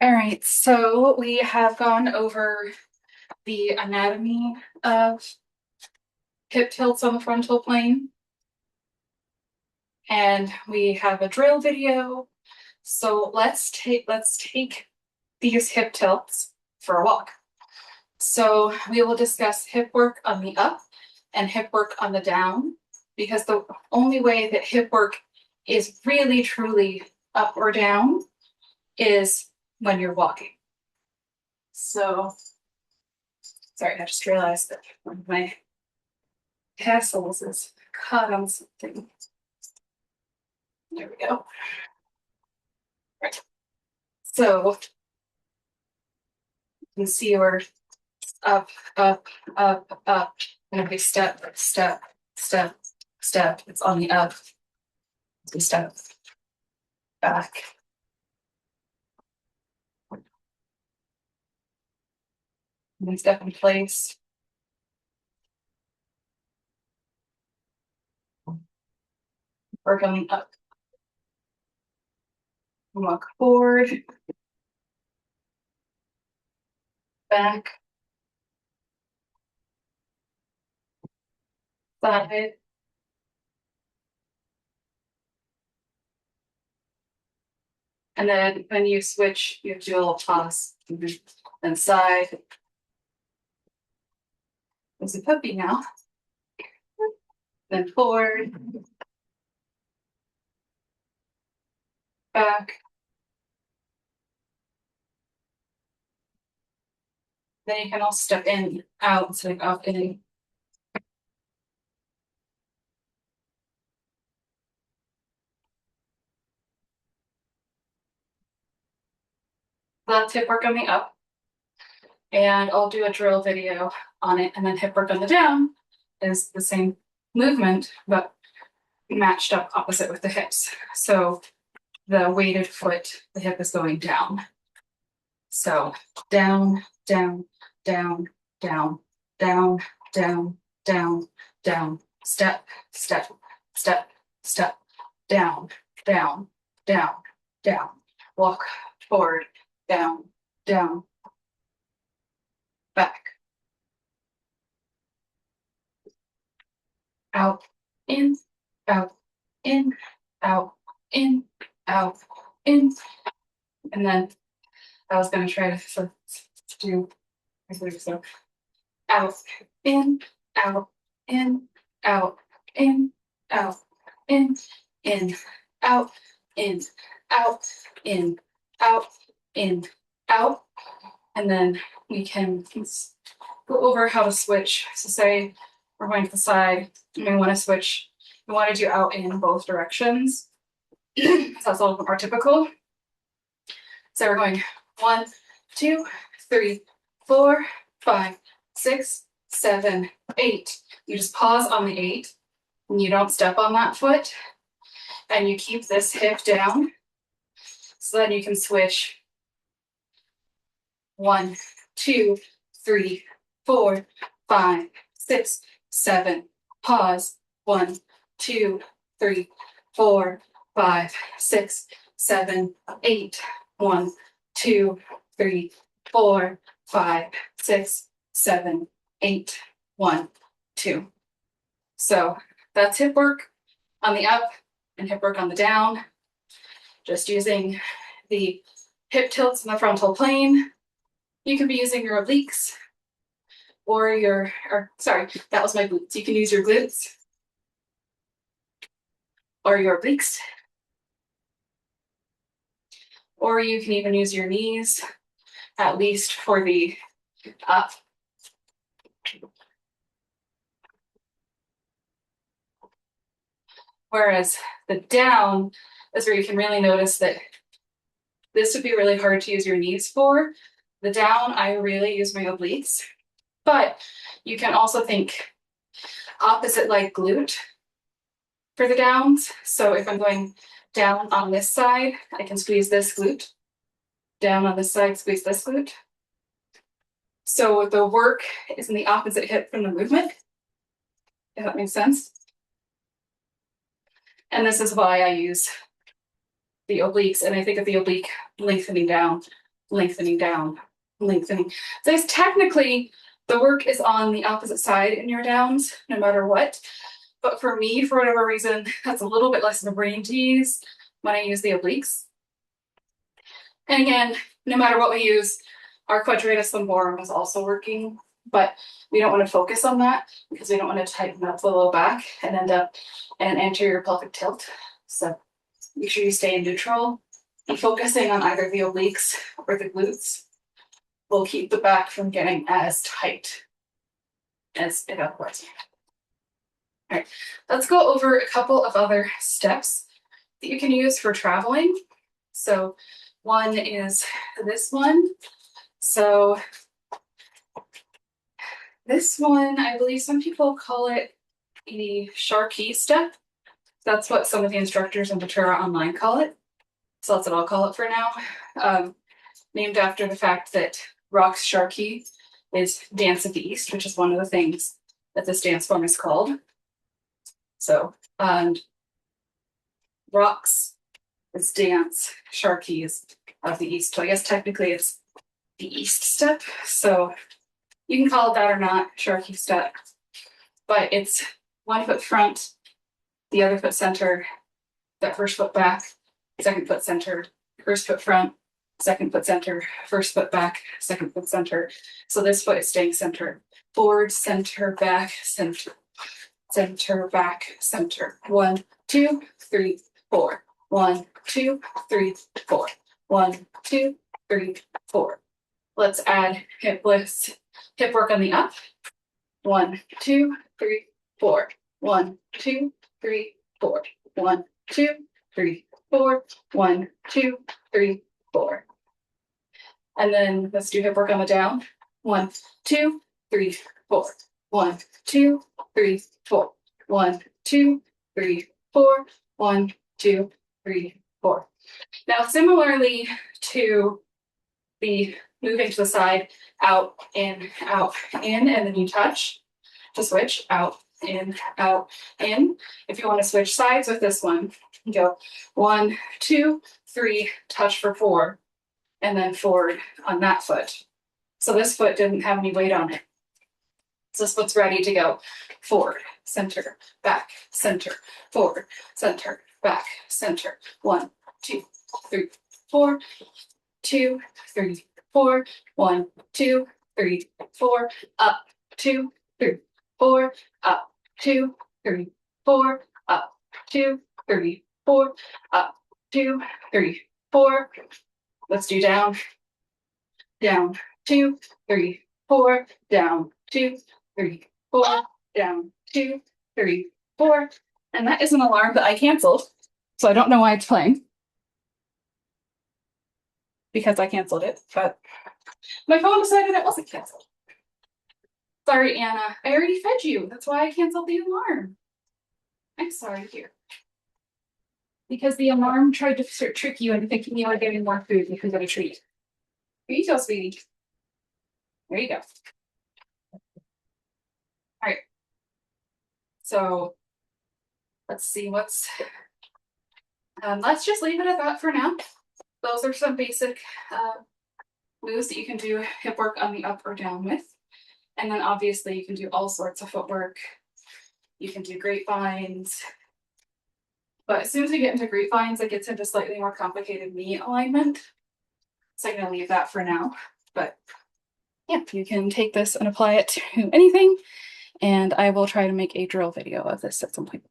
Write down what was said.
All right, so we have gone over the anatomy of hip tilts on the frontal plane, and we have a drill video. So let's take these hip tilts for a walk. So we will discuss hip work on the up and hip work on the down, because the only way that hip work is really truly up or down is when you're walking. So, sorry, I just realized that one of my tassels is caught on something. There we go. Right. So you can see we're up, up, up, up, and every step, step, step, step. It's on the up. We step back. And then step in place. We're going up. Walk forward, back, side, and then when you switch, you have to do a little toss. Then side. There's a puppy now. Then forward, back. Then you can also step in, out instead of up in. That's hip work on the up. And I'll do a drill video on it. And then hip work on the down is the same movement, but matched up opposite with the hips. So the weighted foot, the hip is going down. So down, down, down, down, down, down, down, down, step, step, step, step, down, down, down, down, walk forward, down, down, back, out, in, out, in, out, in, out, in. And then I was going to try to do, I believe so, out, in, out, in, out, in, out, in, out, in, out, in, out, in, out. And then we can go over how to switch. So say we're going to the side and we want to switch. We want to do out in both directions. So that's a little bit more typical. So we're going 1, 2, 3, 4, 5, 6, 7, 8. You just pause on the 8 and you don't step on that foot. And you keep this hip down. So then you can switch 1, 2, 3, 4, 5, 6, 7. Pause. 1, 2, 3, 4, 5, 6, 7, 8. 1, 2, 3, 4, 5, 6, 7, 8. 1, 2. So that's hip work on the up and hip work on the down. Just using the hip tilts in the frontal plane. You can be using your obliques or sorry, that was my glutes. You can use your glutes or your obliques. Or you can even use your knees, at least for the up. Whereas the down is where you can really notice that this would be really hard to use your knees for. The down, I really use my obliques, but you can also think opposite like glute for the downs. So if I'm going down on this side, I can squeeze this glute. Down on this side, squeeze this glute. So the work is in the opposite hip from the movement, if that makes sense. And this is why I use the obliques, and I think of the oblique lengthening down lengthening down, lengthening. So it's technically the work is on the opposite side in your downs, no matter what. But for me, for whatever reason, that's a little bit less of a brain tease when I use the obliques. And again, no matter what we use, our quadratus lumborum is also working, but we don't want to focus on that because we don't want to tighten up the low back and end up in an anterior pelvic tilt. So make sure you stay in neutral. And focusing on either the obliques or the glutes will keep the back from getting as tight as it otherwise. All right, let's go over a couple of other steps that you can use for traveling. So one is this one. So this one, I believe some people call it the Sharkey step. That's what some of the instructors in Datura Online call it. So that's what I'll call it for now. Named after the fact that Rock's Sharkey is Dance of the East, which is one of the things that this dance form is called. So, Rock's is dance, Sharkey's of the East. So I guess technically it's the East step. So you can call it that or not, Sharkey step. But it's 1 foot front, the other foot center, that first foot back, second foot centered, first foot front, second foot center, first foot back, second foot center. So this foot is staying centered. Forward, center, back, center, center, back, center. 1, 2, 3, 4. 1, 2, 3, 4. 1, 2, 3, 4. Let's add hip lifts, hip work on the up. 1, 2, 3, 4. 1, 2, 3, 4. 1, 2, 3, 4. 1, 2, 3, 4. And then let's do hip work on the down. 1, 2, 3, 4. 1, 2, 3, 4. 1, 2, 3, 4. 1, 2, 3, 4. Now, similarly to the moving to the side, out, in, and then you touch to switch out, in. If you want to switch sides with this one, you go 1, 2, 3, touch for 4, and then forward on that foot. So this foot didn't have any weight on it. So this foot's ready to go forward, center, back, center, forward, center, back, center. 1, 2, 3, 4. 2, 3, 4. 1, 2, 3, 4. Up, 2, 3, 4. Up, 2, 3, 4. Up, 2, 3, 4. Up, 2, 3, 4. Let's do down, down, 2, 3, 4. Down, 2, 3, 4. Down, 2, 3, 4. And that is an alarm that I canceled, so I don't know why it's playing. Because I canceled it, but my phone decided it wasn't canceled. Sorry, Anna. I already fed you. That's why I canceled the alarm. I'm sorry here. Because the alarm tried to trick you into thinking you were getting more food because of a treat. Here you go, sweetie. There you go. All right. So let's see what's. Let's just leave it at that for now. Those are some basic moves that you can do hip work on the up or down with. And then obviously you can do all sorts of footwork. You can do grapevines. But as soon as we get into grapevines, it gets into slightly more complicated knee alignment. So I'm going to leave that for now. But yeah, you can take this and apply it to anything. And I will try to make a drill video of this at some point.